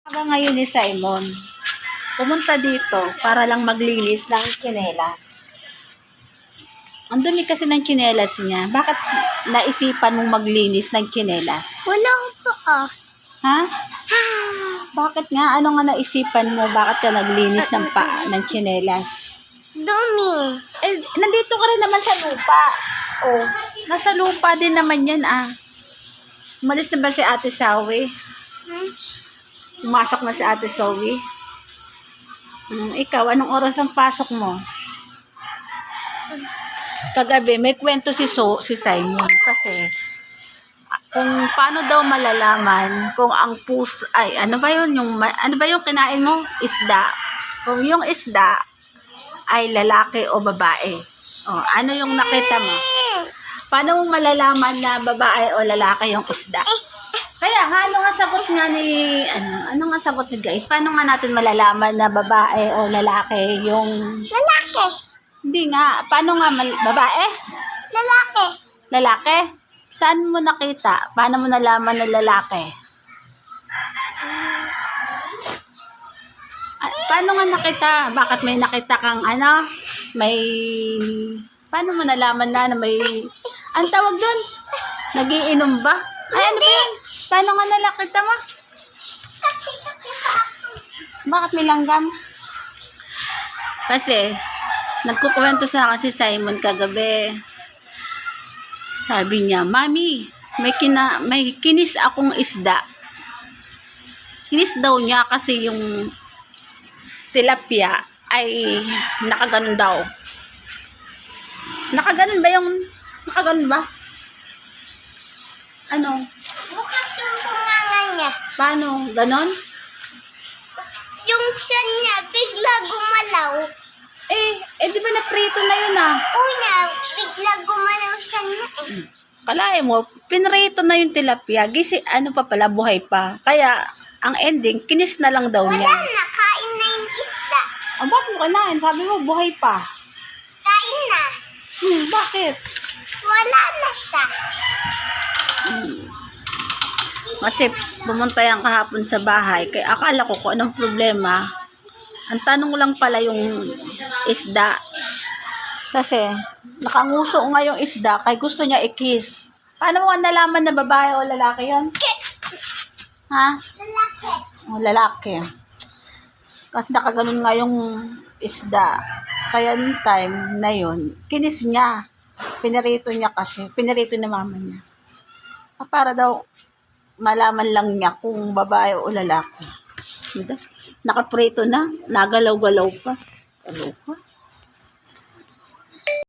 Hanggang ngayon ni Simon, pumunta dito para lang maglinis ng tsinelas. Ang dumi kasi ng tsinelas niya. Bakit naisipan mong maglinis ng tsinelas? Wala po Ha? Bakit nga? Ano nga naisipan mo? Bakit ka naglinis ng paa ng tsinelas? Dumi. Eh, nandito ka rin naman sa lupa. Oh, nasa lupa din naman yan Umalis na ba si Ate Sawi? Pumasok na si Ate Sawi? Ikaw, anong oras ang pasok mo? Kagabi, may kwento si Simon kasi kung paano daw malalaman kung ang ano ba yung kinain mo? Isda. Kung yung isda ay lalaki o babae. Oh, ano yung nakita mo? Paano mo malalaman na babae o lalaki yung isda? Kaya nga, ano nga sagot ni guys? Paano nga natin malalaman na babae o lalaki yung... Lalaki. Hindi nga. Paano nga babae? Lalaki. Lalaki? Saan mo nakita? Paano mo nalaman na lalaki? Paano nga nakita? Bakit may nakita kang paano mo nalaman na may... Ang tawag doon? Nagiinom ba? Ay, ano ba yan? Paano nga nalakita mo? Bakit may langgam? Kasi, nagkukwento sa akin si Simon kagabi. Sabi niya, Mami, may kinis akong isda. Kinis daw niya kasi yung tilapia ay nakaganon daw. Nakaganon ba? Ano? Bukas yung bunganga niya. Paano? Ganon? Yung tiyan niya, bigla gumalaw. Di ba naprito na yun Una, bigla gumalaw siya niya Kalahin mo, pinrito na yung tilapia. Ano pa pala, buhay pa. Kaya, ang ending, kinis na lang daw niya. Wala na, kain na yung isda. Bakit mo kinain? Sabi mo, buhay pa. Kain na. Bakit? Wala na siya. Kasi pumunta yan kahapon sa bahay. Kaya akala ko kung anong problema. Ang tanong lang pala yung isda. Kasi nakanguso nga yung isda. Kaya gusto niya i-kiss. Paano mo nalaman na babae o lalaki yon? Ha? Lalaki. O lalaki. Kasi nakaganon nga yung isda. Kaya yung time na yun, kinis niya. Pinirito niya kasi. Pinirito ni mama niya. Para daw malaman lang niya kung babae o lalaki. Nakaprito na. Nagalaw-galaw pa. Galaw pa.